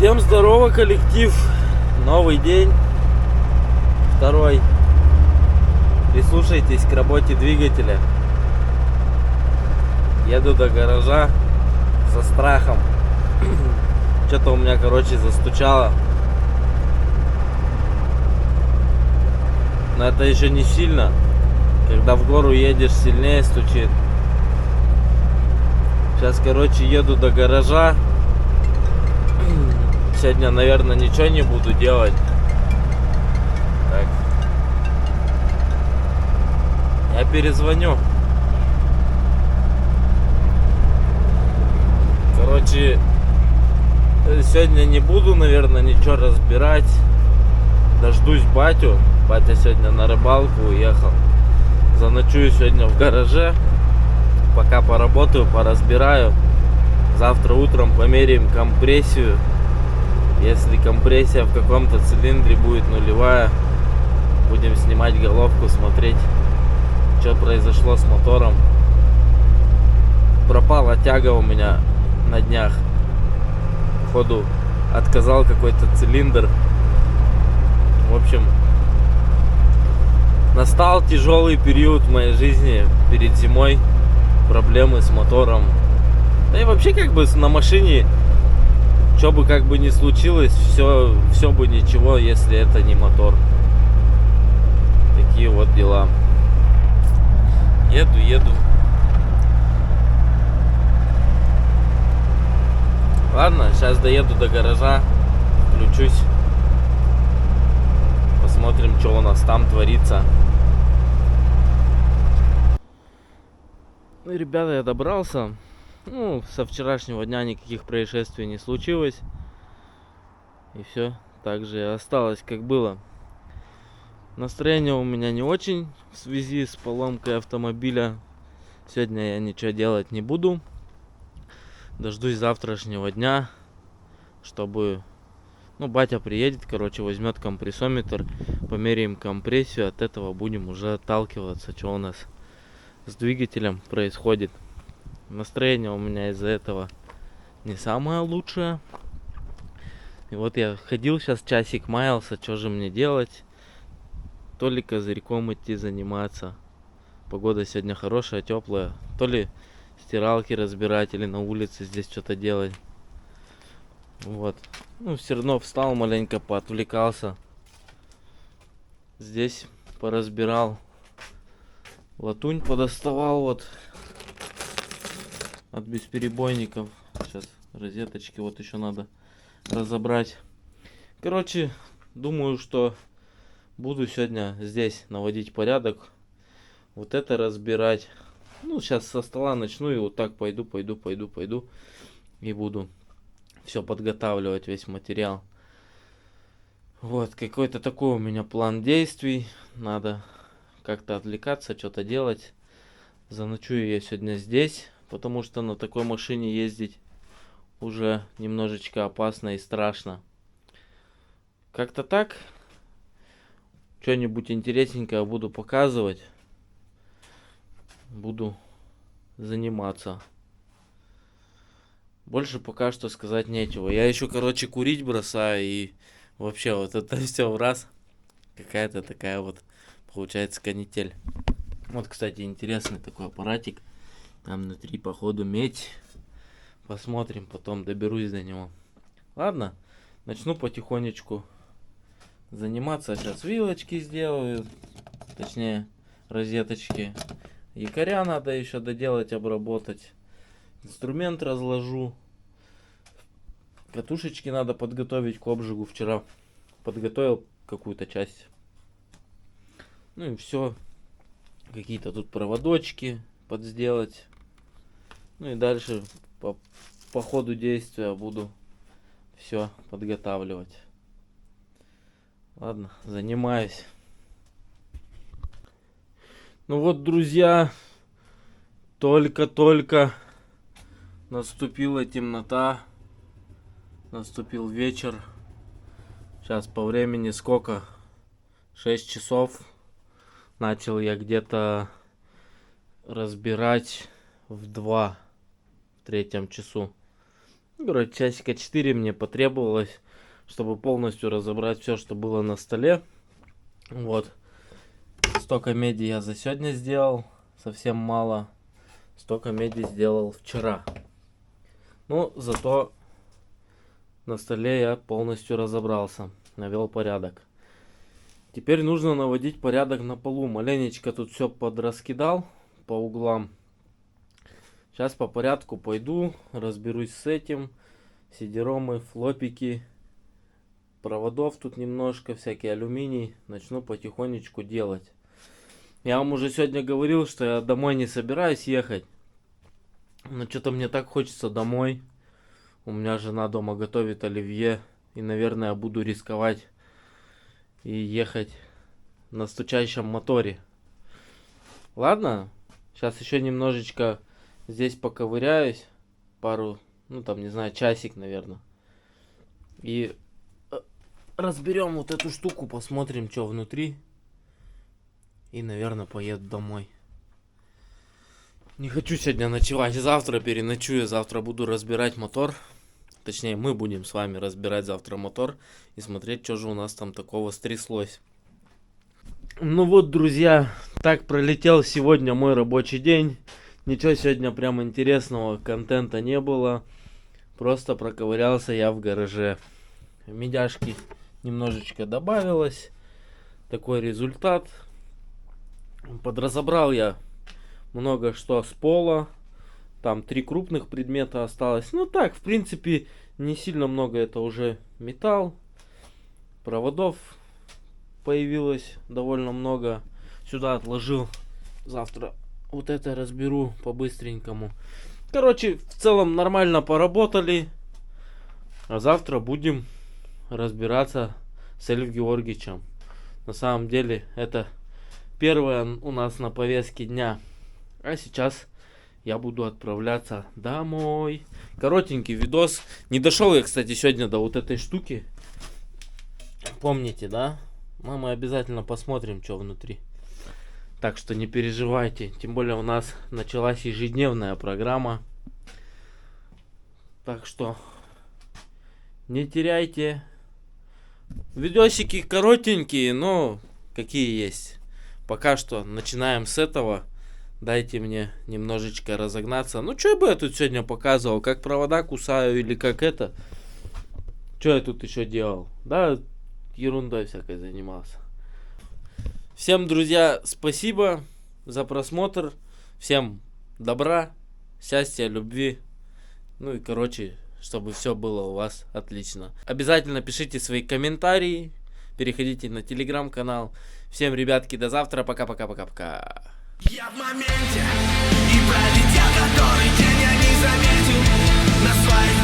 Всем здорово, коллектив. Новый день, второй. Прислушайтесь к работе двигателя. Еду до гаража со страхом. Что-то у меня, застучало. Но это еще не сильно. Когда в гору едешь, сильнее стучит. Сейчас, еду до гаража. Сегодня, наверное, ничего не буду делать. Так. Я перезвоню. Сегодня не буду, наверное, ничего разбирать. Дождусь батю. Батя сегодня на рыбалку уехал. Заночую сегодня в гараже. Пока поработаю, поразбираю. Завтра утром померяем компрессию. Если компрессия в каком-то цилиндре будет нулевая, будем снимать головку, смотреть, что произошло с мотором. Пропала тяга у меня на днях. Походу отказал какой-то цилиндр. В общем, настал тяжелый период в моей жизни перед зимой. Проблемы с мотором. Да и вообще на машине, что бы ни случилось, все бы ничего, если это не мотор. Такие вот дела. Еду. Ладно, сейчас доеду до гаража, включусь. Посмотрим, что у нас там творится. Ну, ребята, я добрался. Со вчерашнего дня никаких происшествий не случилось. И все так же и осталось, как было. Настроение у меня не очень в связи с поломкой автомобиля. Сегодня я ничего делать не буду. Дождусь завтрашнего дня, чтобы... батя приедет, возьмет компрессометр, померяем компрессию. От этого будем уже отталкиваться, что у нас с двигателем происходит. Настроение у меня из-за этого не самое лучшее. И вот я ходил сейчас часик, маялся, что же мне делать. То ли козырьком идти заниматься. Погода сегодня хорошая, теплая. То ли стиралки разбирать или на улице здесь что-то делать. Вот. Все равно встал маленько, поотвлекался. Здесь поразбирал. Латунь подоставал вот от бесперебойников. Сейчас розеточки вот еще надо разобрать. Думаю, что буду сегодня здесь наводить порядок. Вот это разбирать. Сейчас со стола начну и вот так пойду. И буду все подготавливать, весь материал. Вот, какой-то такой у меня план действий. Надо как-то отвлекаться, что-то делать. Заночую я сегодня здесь, потому что на такой машине ездить уже немножечко опасно и страшно. Как-то так. Что-нибудь интересненькое буду показывать. Буду заниматься. Больше пока что сказать нечего. Я еще, курить бросаю. И вообще вот это все в раз. Какая-то такая вот получается канитель. Вот, кстати, интересный такой аппаратик. Там внутри, походу, медь. Посмотрим, потом доберусь до него. Ладно, начну потихонечку заниматься. Сейчас вилочки сделаю. Точнее, розеточки. Якоря надо еще доделать, обработать. Инструмент разложу. Катушечки надо подготовить к обжигу. Вчера подготовил какую-то часть. И все. Какие-то тут проводочки подсделать. И дальше по ходу действия буду все подготавливать. Ладно, занимаюсь. Друзья, только наступила темнота, наступил вечер. Сейчас по времени сколько? 6 часов. Начал я где-то разбирать в 2, в 3 часу. Короче, часика 4 мне потребовалось, чтобы полностью разобрать все, что было на столе. Вот. Столько меди я за сегодня сделал, совсем мало. Столько меди сделал вчера. Ну, зато на столе я полностью разобрался, навел порядок. Теперь нужно наводить порядок на полу. Маленечко тут все подраскидал по углам. Сейчас по порядку пойду, разберусь с этим. CD-ромы, флопики, проводов тут немножко, всякий алюминий. Начну потихонечку делать. Я вам уже сегодня говорил, что я домой не собираюсь ехать. Но что-то мне так хочется домой. У меня жена дома готовит оливье. И, наверное, я буду рисковать и ехать на стучащем моторе. Ладно, сейчас еще немножечко здесь поковыряюсь. Пару, ну там, не знаю, часик, наверное. И разберем вот эту штуку, посмотрим, что внутри. И, наверное, поеду домой. Не хочу сегодня ночевать. Завтра переночую. Завтра буду разбирать мотор. Точнее, мы будем с вами разбирать завтра мотор. И смотреть, что же у нас там такого стряслось. Ну вот, друзья. Так пролетел сегодня мой рабочий день. Ничего сегодня прям интересного контента не было. Просто проковырялся я в гараже. Медяшки немножечко добавилось. Такой результат. Подразобрал я много что с пола. Там 3 крупных предмета осталось. Ну так, в принципе, не сильно много. Это уже металл. Проводов появилось довольно много. Сюда отложил. Завтра вот это разберу по-быстренькому. Короче, в целом нормально поработали. А завтра будем разбираться с Эльф Георгиевичем. На самом деле, это первое у нас на повестке дня. А сейчас я буду отправляться домой. Коротенький видос. Не дошел я, кстати, сегодня до вот этой штуки. Помните, да? Но мы обязательно посмотрим, что внутри. Так что не переживайте. Тем более у нас началась ежедневная программа. Так что не теряйте. Видосики коротенькие, но какие есть. Пока что начинаем с этого. Дайте мне немножечко разогнаться. Ну, что бы я тут сегодня показывал? Как провода кусаю или как это? Что я тут еще делал? Да, ерундой всякой занимался. Всем, друзья, спасибо за просмотр. Всем добра, счастья, любви. Ну и, короче, чтобы все было у вас отлично. Обязательно пишите свои комментарии. Переходите на телеграм-канал. Всем, ребятки, до завтра. Пока-пока-пока-пока. Я в моменте, и пролетел который день, я не заметил на своих